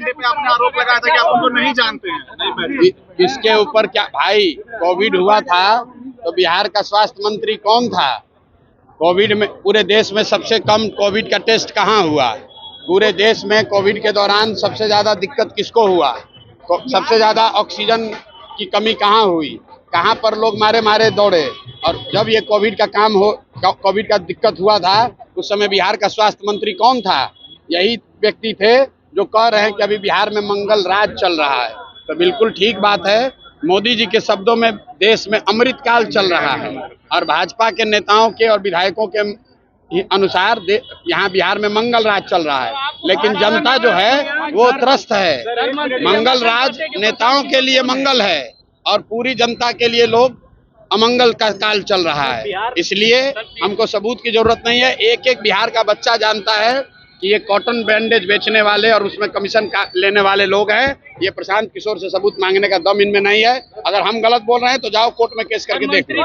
पांडे पे आपने आरोप लगाया था कि आप उनको नहीं जानते हैं, नहीं पहचानते। इसके ऊपर क्या भाई, कोविड हुआ था तो बिहार का स्वास्थ्य मंत्री कौन था? कोविड में पूरे देश में सबसे कम कोविड का टेस्ट कहाँ हुआ? पूरे देश में कोविड के दौरान सबसे ज्यादा दिक्कत किसको हुआ? सबसे ज्यादा ऑक्सीजन की कमी कहाँ हुई? कहाँ पर लोग मारे मारे दौड़े? और जब ये कोविड का कोविड का दिक्कत हुआ था उस समय बिहार का स्वास्थ्य मंत्री कौन था? यही व्यक्ति थे जो कह रहे हैं कि अभी बिहार में मंगल राज चल रहा है। तो बिल्कुल ठीक बात है, मोदी जी के शब्दों में देश में अमृत काल चल रहा है और भाजपा के नेताओं के और विधायकों के अनुसार यहाँ बिहार में मंगल राज चल रहा है। लेकिन जनता जो है वो त्रस्त है। मंगल राज नेताओं के लिए मंगल है और पूरी जनता के लिए लोग अमंगल का काल चल रहा है। इसलिए हमको सबूत की जरूरत नहीं है। एक एक बिहार का बच्चा जानता है कि ये कॉटन बैंडेज बेचने वाले और उसमें कमीशन लेने वाले लोग हैं। ये प्रशांत किशोर से सबूत मांगने का दम इनमें नहीं है। अगर हम गलत बोल रहे हैं तो जाओ कोर्ट में केस करके देख लो।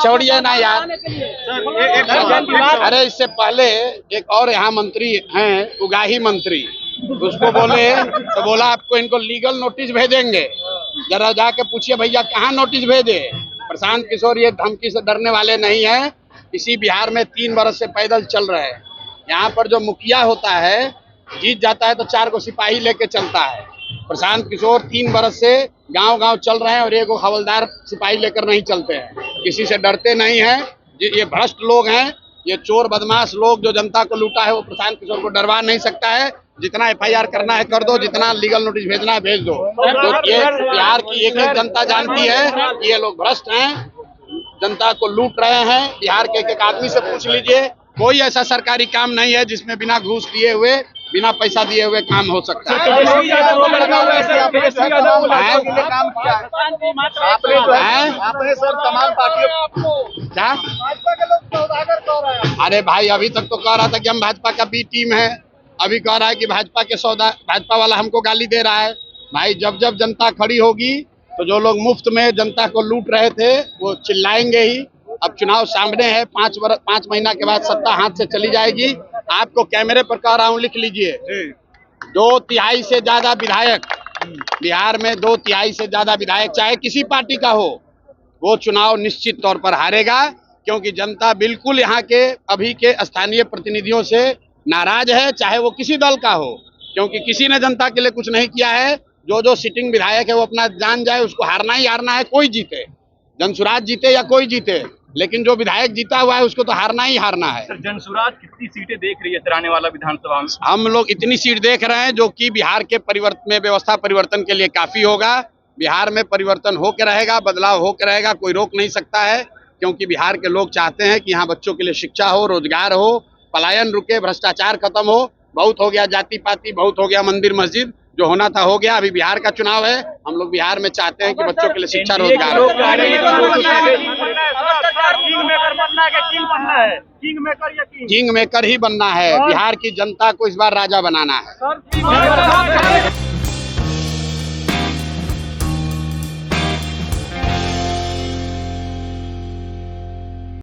छोड़िए ना यार। अरे इससे पहले एक और यहाँ मंत्री हैं, उगाही मंत्री, उसको बोले तो बोला आपको इनको लीगल नोटिस भेजेंगे, जरा जाके पूछिए भैया कहाँ नोटिस भेजे। प्रशांत किशोर ये धमकी से डरने वाले नहीं है। इसी बिहार में 3 बरस से पैदल चल रहे हैं। यहाँ पर जो मुखिया होता है जीत जाता है तो 4 को सिपाही लेके चलता है। प्रशांत किशोर 3 बरस से गांव-गांव चल रहे हैं और एक हवलदार सिपाही लेकर नहीं चलते हैं, किसी से डरते नहीं हैं। ये भ्रष्ट लोग हैं, ये चोर बदमाश लोग जो जनता को लूटा है वो प्रशांत किशोर को डरवा नहीं सकता है। जितना FIR करना है कर दो, जितना लीगल नोटिस भेजना है भेज दो। तो ये बिहार की एक एक जनता जानती है ये लोग भ्रष्ट हैं, जनता को लूट रहे हैं। बिहार के एक एक आदमी से पूछ लीजिए, कोई ऐसा सरकारी काम नहीं है जिसमें बिना घूस दिए हुए, बिना पैसा दिए हुए काम हो सकता है। आपने सर तमाम पार्टियों क्या? अरे भाई अभी तक तो कह रहा था कि हम भाजपा का बी टीम है, अभी कह रहा है कि भाजपा वाला हमको गाली दे रहा है। भाई जब जब जनता खड़ी होगी तो जो लोग मुफ्त में जनता को लूट रहे थे वो चिल्लाएंगे ही। अब चुनाव सामने है, 5 महीना के बाद सत्ता हाथ से चली जाएगी। आपको कैमरे पर कह रहा हूँ, लिख लीजिए, 2/3 से ज्यादा विधायक बिहार में, 2/3 से ज्यादा विधायक चाहे किसी पार्टी का हो, वो चुनाव निश्चित तौर पर हारेगा। क्योंकि जनता बिल्कुल यहाँ के अभी के स्थानीय प्रतिनिधियों से नाराज है, चाहे वो किसी दल का हो, क्योंकि किसी ने जनता के लिए कुछ नहीं किया है। जो सिटिंग विधायक है वो अपना जान जाए, उसको हारना ही हारना है, कोई जीते, जनसुराज जीते या कोई जीते, लेकिन जो विधायक जीता हुआ है उसको तो हारना ही हारना है। सर जनसुराज कितनी सीटें देख रही है आने वाला विधानसभा में? हम लोग इतनी सीट देख रहे हैं जो कि बिहार के व्यवस्था परिवर्तन के लिए काफी होगा। बिहार में परिवर्तन होकर रहेगा, बदलाव होकर रहेगा, कोई रोक नहीं सकता है। क्योंकि बिहार के लोग चाहते हैं कि यहाँ बच्चों के लिए शिक्षा हो, रोजगार हो, पलायन रुके, भ्रष्टाचार खत्म हो। बहुत हो गया जाति पाति, बहुत हो गया मंदिर मस्जिद, जो होना था हो गया। अभी बिहार का चुनाव है, हम लोग बिहार में चाहते हैं कि बच्चों के लिए शिक्षा, रोजगार हो। किंग मेकर ही बनना है। बिहार की जनता को इस बार राजा बनाना है।